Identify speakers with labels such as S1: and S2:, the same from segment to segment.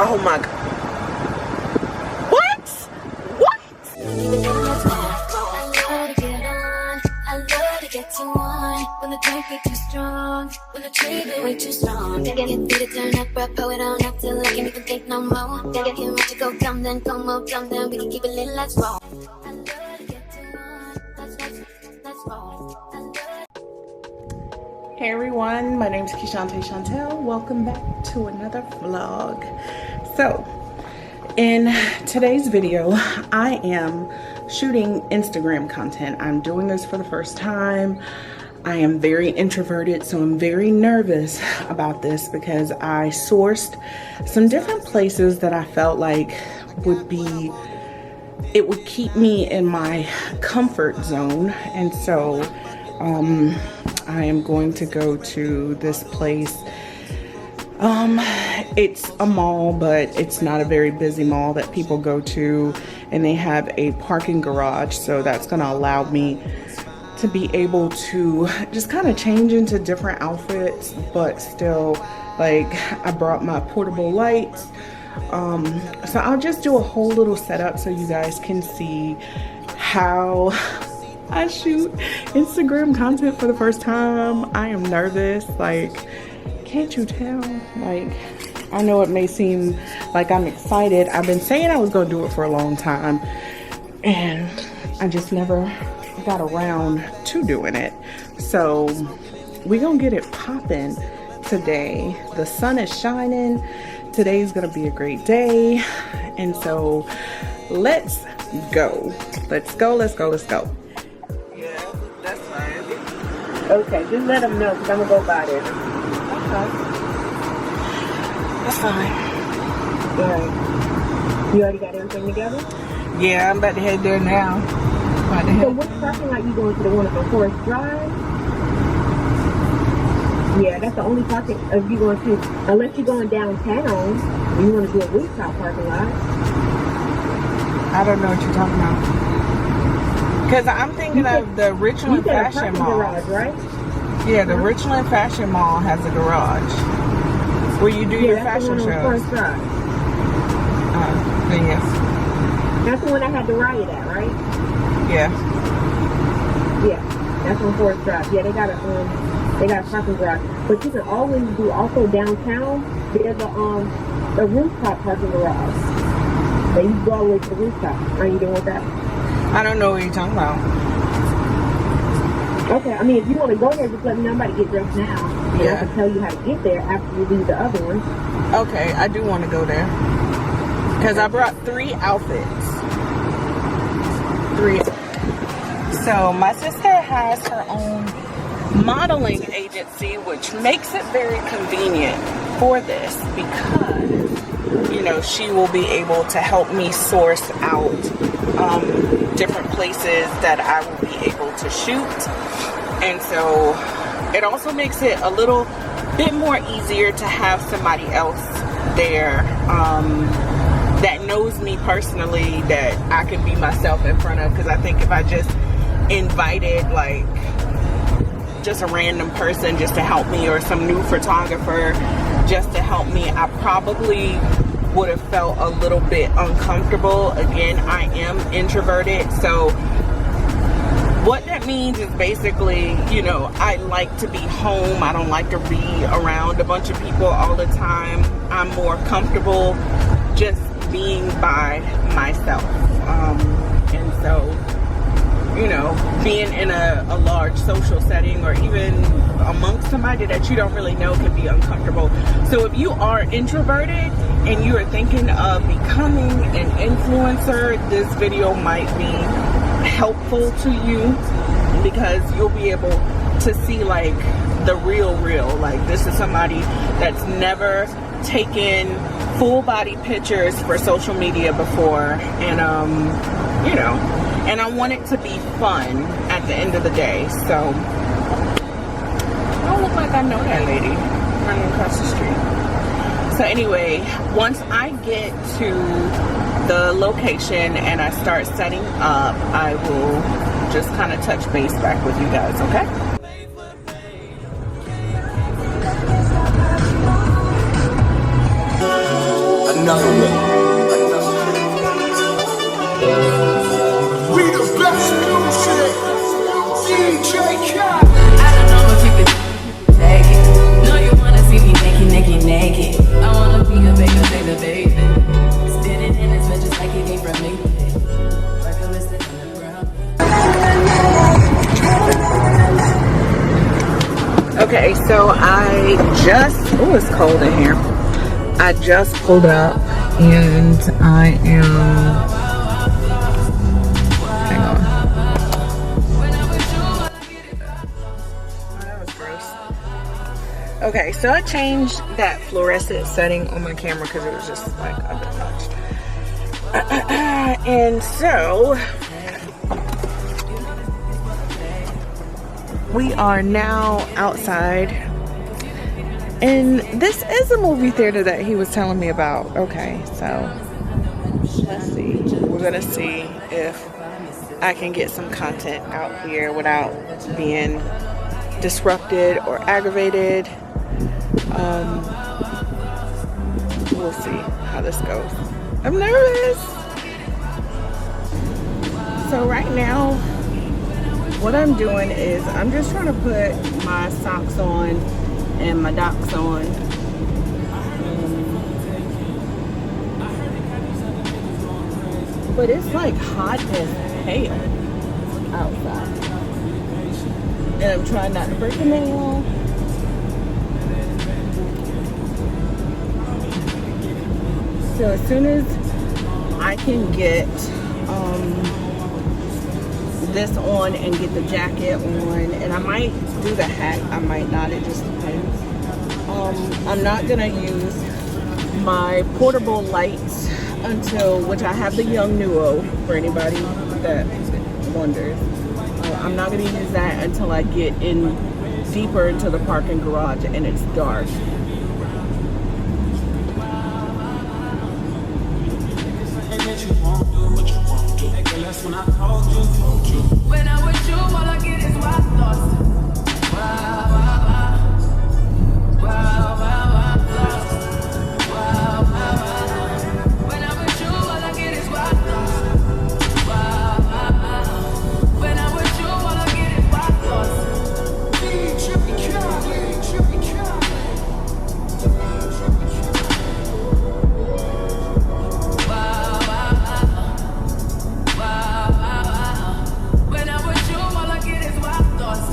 S1: Oh my god. What? What?
S2: When the drink get too strong, when the tree be way too strong, then get to turn up, bro, pull it on up till I can't even think no more. Then get him to go come then, come on, come then, we can keep it lit, let's roll. I love to get too on, let's roll.
S1: Hey everyone, my name is Keshante Chantel. Welcome back to another vlog. So, in today's video, I am shooting Instagram content. I'm doing this for the first time. I am very introverted, so I'm very nervous about this because I sourced some different places that I felt like it would keep me in my comfort zone. And so I am going to go to this place. It's a mall, but it's not a very busy mall that people go to, and they have a parking garage, so that's going to allow me to be able to just kind of change into different outfits, but still, like, I brought my portable lights. So I'll just do a whole little setup so you guys can see how I shoot Instagram content for the first time. I am nervous, like, can't you tell? Like, I know it may seem like I'm excited. I've been saying I was gonna do it for a long time, and I just never got around to doing it. So we're gonna get it popping today. The sun is shining. Today's gonna be a great day. And so let's go. Let's go, let's go, let's go.
S3: Yeah, that's fine.
S1: Okay, just let them know because I'm gonna go by there. Okay. That's fine. Alright. You already got everything together?
S3: Yeah, I'm about to head there now.
S1: So which parking lot you going to? The one at the Forest Drive? Yeah, that's the only parking if you going to, unless you're going downtown, and you want to do a rooftop parking lot.
S3: I don't know what you're talking about. Because I'm thinking of the Richland Fashion Mall.
S1: Garage, right?
S3: Yeah, the Richland Fashion Mall has a garage where you do your fashion shows.
S1: Forest Drive.
S3: Then yes.
S1: That's the one I had to riot at, right?
S3: Yeah.
S1: Yeah, that's on Forest Drive. Yeah, they got a parking garage. But you can always do also downtown. There's a rooftop parking garage. So you go all the way to the rooftop. Are you doing with that?
S3: I don't know what you're talking about.
S1: Okay, I mean, if you want to go there, just let me know. I'm about to get dressed now. And
S3: Yeah.
S1: I can tell you how to get there after you leave the other one.
S3: Okay, I do want to go there. Because I brought 3 outfits. 3. So my sister has her own modeling agency, which makes it very convenient for this because, you know, she will be able to help me source out different places that I will be able to shoot. And so it also makes it a little bit more easier to have somebody else there that knows me personally, that I can be myself in front of. Because I think if I just invited like just a random person just to help me, or some new photographer just to help me, I probably would have felt a little bit uncomfortable. Again, I am introverted, so what that means is basically, you know, I like to be home. I don't like to be around a bunch of people all the time. I'm more comfortable just being by myself. And so, you know, being in a large social setting or even amongst somebody that you don't really know can be uncomfortable. So if you are introverted and you are thinking of becoming an influencer, this video might be helpful to you because you'll be able to see like the real. Like, this is somebody that's never taken full body pictures for social media before, and you know, and I want it to be fun at the end of the day. So I don't look like I know that lady running across the street. So anyway, once I get to the location and I start setting up, I will just kind of touch base back with you guys, okay?
S4: another way. We the best music. DJ Cat.
S5: I don't know if you could take it. No, you wanna see me naked. I wanna be a baby. Spinning in his bed just like he came from me. Reckless on the ground.
S3: Okay, so it's cold in here. I just pulled up and I am, hang on. Oh, that was gross. Okay, so I changed that fluorescent setting on my camera because it was just like a bit much. And so we are now outside, and this is a movie theater that he was telling me about. Okay, so let's see. We're gonna see if I can get some content out here without being disrupted or aggravated. We'll see how this goes. I'm nervous. So right now, what I'm doing is I'm just trying to put my socks on and my docs on. But it's like hot as hell outside. And I'm trying not to break a nail. So as soon as I can get this on and get the jacket on, and I might do the hat, I might not, it just depends. I'm not gonna use my portable lights which I have the Young Nuo for anybody that wonders. I'm not gonna use that until I get in deeper into the parking garage and it's dark.
S5: When I'm with you, all I get is wild thoughts. Wow, wow, wow. Wow, wow, wow, thoughts. Wow, wow, wow. When I'm with you, all I get is wild thoughts. Wow, wow, wow. When I'm with you, all I get is wild thoughts.
S4: DJ Cat. DJ Cat.
S5: Wow, wow, wow. Wow, wow, wow. When I'm with you, all I get is wild thoughts.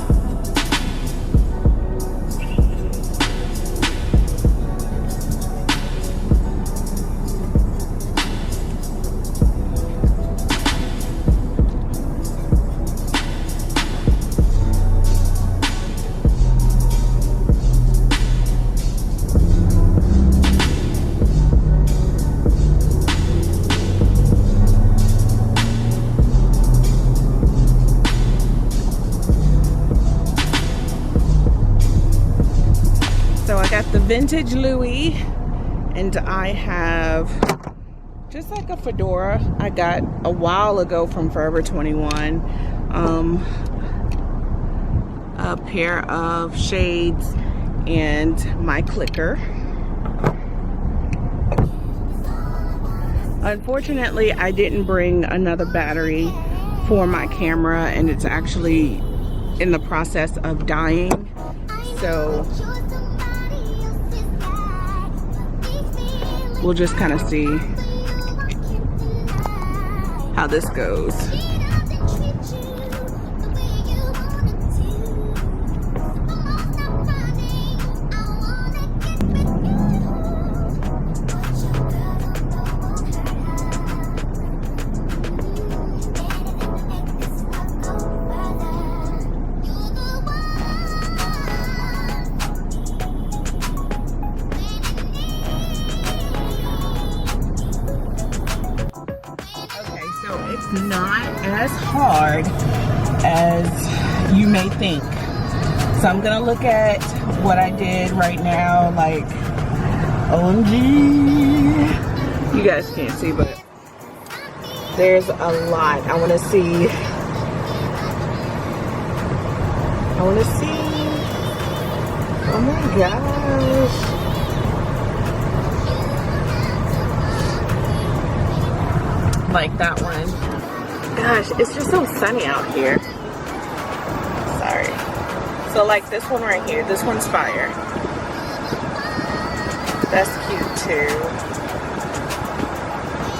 S3: So I got the vintage Louis, and I have just like a fedora I got a while ago from Forever 21. A pair of shades and my clicker. Unfortunately, I didn't bring another battery for my camera, and it's actually in the process of dying. So we'll just kind of see how this goes. It's not as hard as you may think. So I'm gonna look at what I did right now, like OMG. You guys can't see, but there's a lot. I wanna see. Oh my gosh. like that one. Gosh, it's just so sunny out here. Sorry. So like this one right here, this one's fire. That's cute too.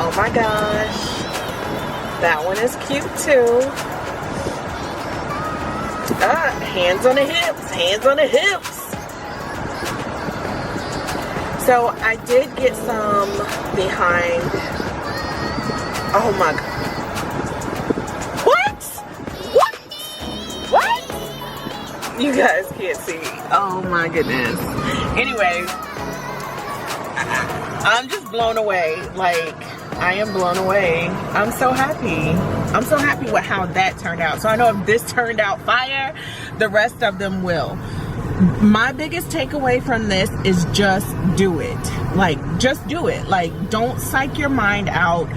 S3: Oh my gosh. That one is cute too. Hands on the hips, hands on the hips. So I did get some behind. Oh my god. What? You guys can't see. Oh my goodness. Anyway, I'm just blown away. Like, I am blown away. I'm so happy. I'm so happy with how that turned out. So I know if this turned out fire, the rest of them will. My biggest takeaway from this is just do it. Like, just do it. Like, don't psych your mind out.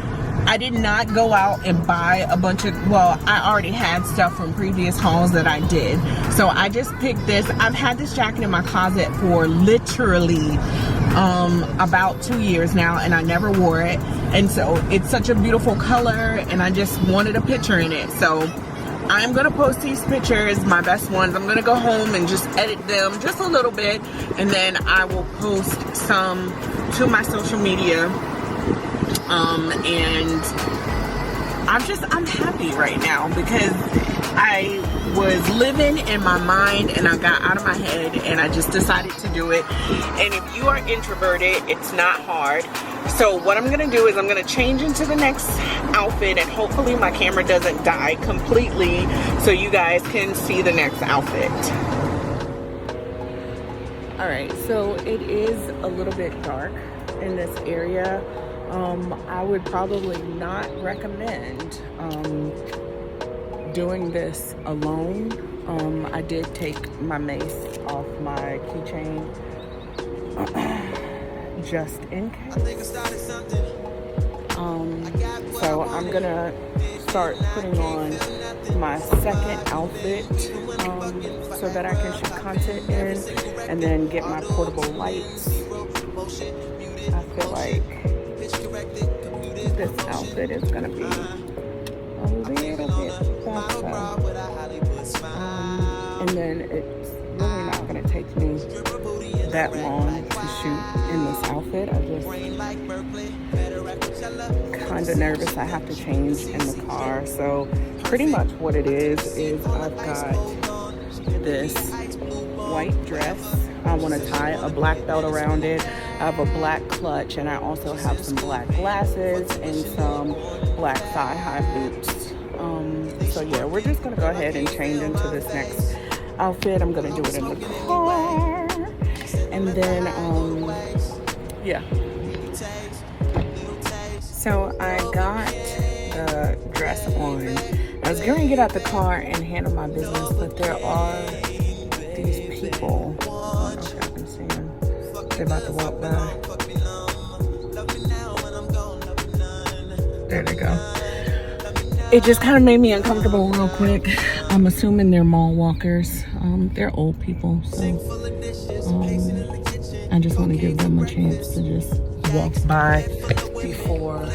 S3: I did not go out and buy a bunch of, well, I already had stuff from previous hauls that I did. So I just picked this. I've had this jacket in my closet for literally about 2 years now, and I never wore it. And so it's such a beautiful color, and I just wanted a picture in it. So I'm gonna post these pictures, my best ones. I'm gonna go home and just edit them just a little bit, and then I will post some to my social media. And I'm happy right now because I was living in my mind and I got out of my head and I just decided to do it. And if you are introverted, it's not hard. So what I'm gonna do is I'm gonna change into the next outfit, and hopefully my camera doesn't die completely so you guys can see the next outfit. All right, so it is a little bit dark in this area. I would probably not recommend doing this alone. I did take my mace off my keychain just in case. So I'm gonna start putting on my second outfit so that I can shoot content in, and then get my portable lights. I feel like this outfit is gonna be a little bit faster, and then it's really not gonna take me that long to shoot in this outfit. I just kind of nervous I have to change in the car. So pretty much what it is I've got this white dress. I want to tie a black belt around it. I have a black clutch, and I also have some black glasses and some black thigh-high boots. So yeah, we're just gonna go ahead and change into this next outfit. I'm gonna do it in the car, and then yeah. So I got the dress on. I was going to get out the car and handle my business, but there are these people. I don't know if y'all can see them. They're about to walk by. There they go. It just kind of made me uncomfortable real quick. I'm assuming they're mall walkers. They're old people, so I just want to give them a chance to just walk by before I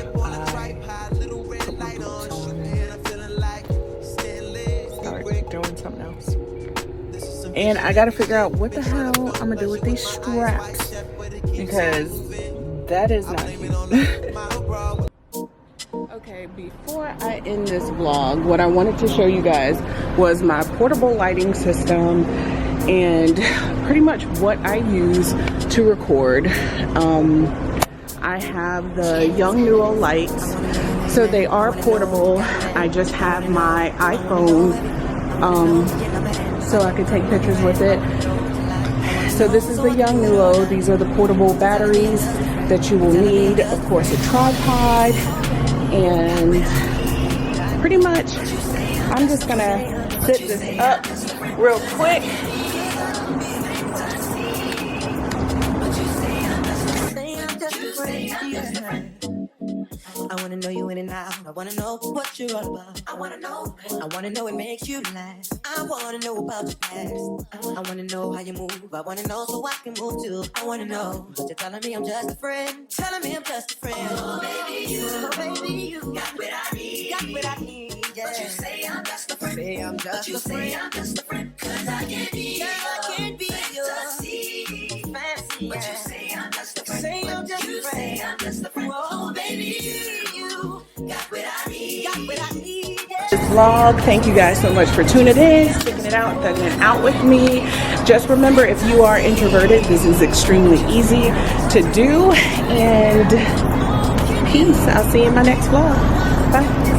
S3: put my boots on and start doing something else. And I gotta figure out what the hell I'm gonna do with these straps, because that is not cute. Okay, before I end this vlog, what I wanted to show you guys was my portable lighting system and pretty much what I use to record. I have the Young Nuo lights, so they are portable. I just have my iPhone so I can take pictures with it. So this is the Young Nuo. These are the portable batteries that you will need. Of course, a tripod, and pretty much I'm just gonna set this up real quick.
S6: I wanna know you in and out. I wanna know what you're all about. I wanna know what makes you laugh. I wanna know about your past. I wanna know how you move. I wanna know so I can move too. I wanna know, but you're telling me I'm just a friend. Telling me I'm just a friend. Oh baby, you got But you say I'm just a friend, cause I can't be your fancy. But you say I'm just a friend. Say I'm just a friend. Say I'm just a friend. Oh, baby, you got what I need. Got what I need.
S1: This vlog. Thank you guys so much for tuning in, sticking it out, thugging it out with me. Just remember, if you are introverted, this is extremely easy to do. And peace. I'll see you in my next vlog. Bye.